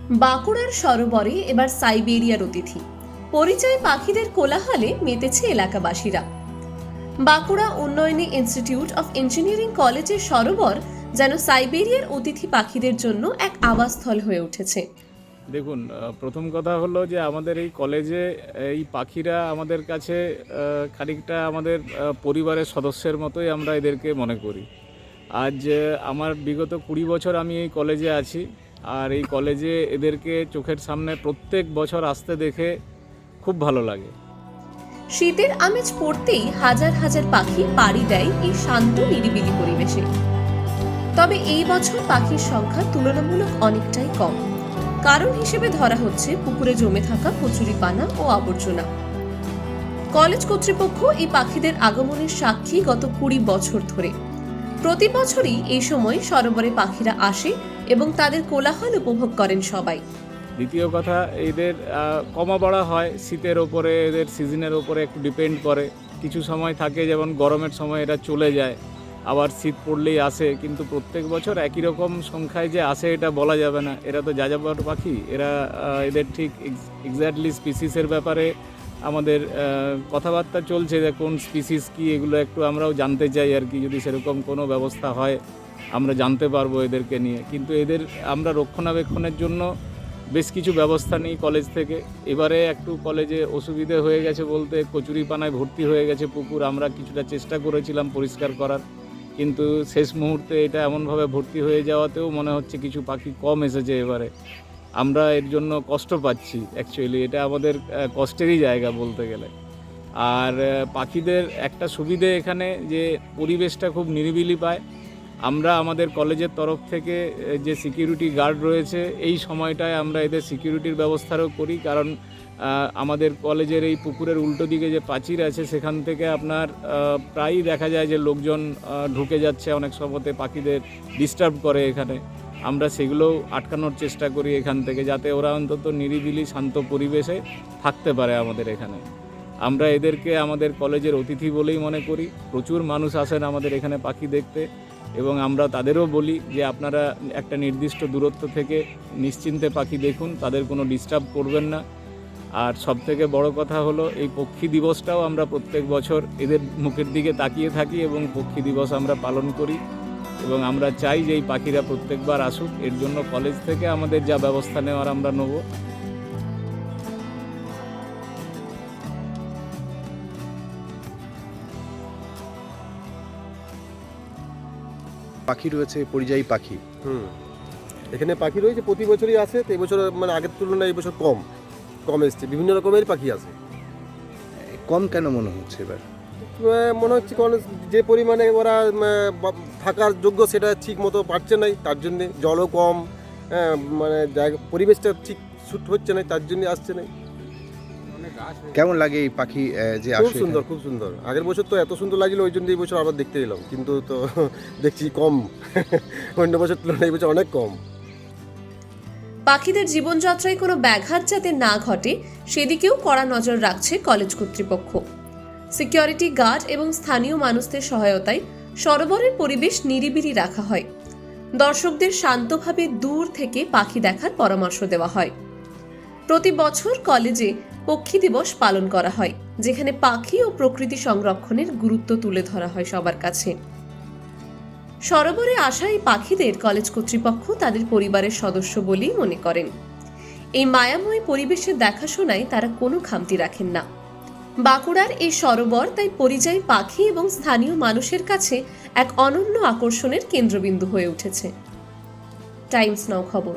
বাঁকুড়ার সরোবরে এবার সাইবেরিয়ার অতিথি। পরিচয় পাখিদের কোলাহলে মেতেছে এলাকাবাসীরা। বাঁকুড়া উন্নয়নী ইনস্টিটিউট অফ ইঞ্জিনিয়ারিং কলেজের সরোবর যেন সাইবেরিয়ার অতিথি পাখিদের জন্য এক আবাসস্থল হয়ে উঠেছে। দেখুন, প্রথম কথা হলো যে আমাদের এই কলেজে এই পাখিরা আমাদের কাছে খানিকটা আমাদের পরিবারের সদস্যের মতোই আমরা এদেরকে মনে করি। আজ আমার বিগত 20 বছর আমি এই কলেজে আছি, আর এই কলেজে এদেরকে চোখের সামনে প্রত্যেক বছর আসতে দেখে খুব ভালো লাগে। শীতের আমেজ পড়তেই হাজার হাজার পাখি পাড়ি দেয় এই শান্ত নিরিবিলি পরিবেশে। তবে এই বছর পাখির সংখ্যা তুলনামূলক অনেকটাই কম। কারণ হিসেবে ধরা হচ্ছে পুকুরে জমে থাকা কচুরিপানা ও আবর্জনা। কলেজ কর্তৃপক্ষ এই পাখিদের আগমনের সাক্ষী গত 20 বছর ধরে। প্রতি বছরই এই সময় সরোবরে পাখিরা আসে এবং তাদের কোলাহল উপভোগ করেন সবাই। দ্বিতীয় কথা, এদের কমা বাড়া হয় শীতের ওপরে, এদের সিজনের ওপরে একটু ডিপেন্ড করে। কিছু সময় থাকে যেমন গরমের সময় এরা চলে যায়, আবার শীত পড়লেই আসে, কিন্তু প্রত্যেক বছর একই রকম সংখ্যায় যে আসে এটা বলা যাবে না। এরা তো যাযাবর পাখি, এদের ঠিক এক্স্যাক্টলি স্পিসিসের ব্যাপারে আমাদের কথাবার্তা চলছে যে কোন স্পিসিস কি, এগুলো একটু আমরাও জানতে চাই আর কি। যদি সেরকম কোনো ব্যবস্থা হয় আমরা জানতে পারবো এদেরকে নিয়ে। কিন্তু এদের আমরা রক্ষণাবেক্ষণের জন্য বেশ কিছু ব্যবস্থা নিই কলেজ থেকে। এবারে একটু কলেজে অসুবিধে হয়ে গেছে বলতে, কচুরিপানায় ভর্তি হয়ে গেছে পুকুর। আমরা কিছুটা চেষ্টা করেছিলাম পরিষ্কার করার, কিন্তু শেষ মুহূর্তে এটা এমনভাবে ভর্তি হয়ে যাওয়াতেও মনে হচ্ছে কিছু পাখি কম এসেছে এবারে। আমরা এর জন্য কষ্ট পাচ্ছি। অ্যাকচুয়ালি এটা আমাদের কষ্টেরই জায়গা বলতে গেলে। আর পাখিদের একটা সুবিধে এখানে যে পরিবেশটা খুব নিরিবিলি পায়। আমরা আমাদের কলেজের তরফ থেকে যে সিকিউরিটি গার্ড রয়েছে, এই সময়টায় আমরা এদের সিকিউরিটির ব্যবস্থাও করি। কারণ আমাদের কলেজের এই পুকুরের উল্টো দিকে যে প্রাচীর আছে, সেখান থেকে আপনার প্রায়ই দেখা যায় যে লোকজন ঢুকে যাচ্ছে, অনেক সময়তে পাখিদের ডিস্টার্ব করে এখানে। আমরা সেগুলোও আটকানোর চেষ্টা করি এখান থেকে, যাতে ওরা অন্তত নিরিবিলি শান্ত পরিবেশে থাকতে পারে আমাদের এখানে। আমরা এদেরকে আমাদের কলেজের অতিথি বলেই মনে করি। প্রচুর মানুষ আসেন আমাদের এখানে পাখি দেখতে, এবং আমরা তাদেরও বলি যে আপনারা একটা নির্দিষ্ট দূরত্ব থেকে নিশ্চিন্তে পাখি দেখুন, তাদের কোনো ডিস্টার্ব করবেন না। আর সবথেকে বড় কথা হলো, এই পক্ষী দিবসটাও আমরা প্রত্যেক বছর এদের মুখের দিকে তাকিয়ে থাকি এবং পক্ষী দিবস আমরা পালন করি। এবং আমরা চাই যে এই পাখিরা প্রত্যেকবার আসুক। এর জন্য কলেজ থেকে আমাদের যা ব্যবস্থা নেওয়ার আমরা নেব। পাখি রয়েছে, পরিযায়ী পাখি। এখানে পাখি রয়েছে, প্রতি বছরই আসে। তো এবছর মানে আগের তুলনায় এবছর কম এসছে। বিভিন্ন রকমের পাখি আছে। কম কেন মনে হচ্ছে এবার? মনে হচ্ছে কারণ যে পরিমাণে ওরা থাকার যোগ্য সেটা ঠিক মতো পাচ্ছে না, তার জন্যে জলও কম, মানে জায়গা পরিবেশটা ঠিক শ্যুট হচ্ছে না, তার জন্যে আসছে না। কেমন লাগে এই পাখি যে খুব আসে? সুন্দর, খুব সুন্দর। আগের বছর তো এত সুন্দর লাগছিল, ওই জন্য এই বছর আবার দেখতে এলাম, কিন্তু তো দেখছি কম। অন্য বছর তুলনায় এই বছর অনেক কম। পাখিদের জীবনযাত্রায় কোনো ব্যাঘাত যাতে না ঘটে সেদিকেও কড়া নজর রাখছে কলেজ কর্তৃপক্ষ। সিকিউরিটি গার্ড এবং স্থানীয় মানুষদের সহায়তায় সরোবরের পরিবেশ নিরিবিলি রাখা হয়। দর্শকদের শান্তভাবে দূর থেকে পাখি দেখার পরামর্শ দেওয়া হয়। প্রতি বছর কলেজে পক্ষী দিবস পালন করা হয়, যেখানে পাখি ও প্রকৃতি সংরক্ষণের গুরুত্ব তুলে ধরা হয় সবার কাছে। সরোবরে আসা এই পাখিদের কলেজ কর্তৃপক্ষ তাদের পরিবারের সদস্য বলেই মনে করেন। এই মায়াময় পরিবেশের দেখাশোনায় তারা কোনো খামতি রাখেন না। বাঁকুড়ার এই সরোবর তাই পরিযায়ী পাখি এবং স্থানীয় মানুষের কাছে এক অনন্য আকর্ষণের কেন্দ্রবিন্দু হয়ে উঠেছে। টাইমস নাও খবর।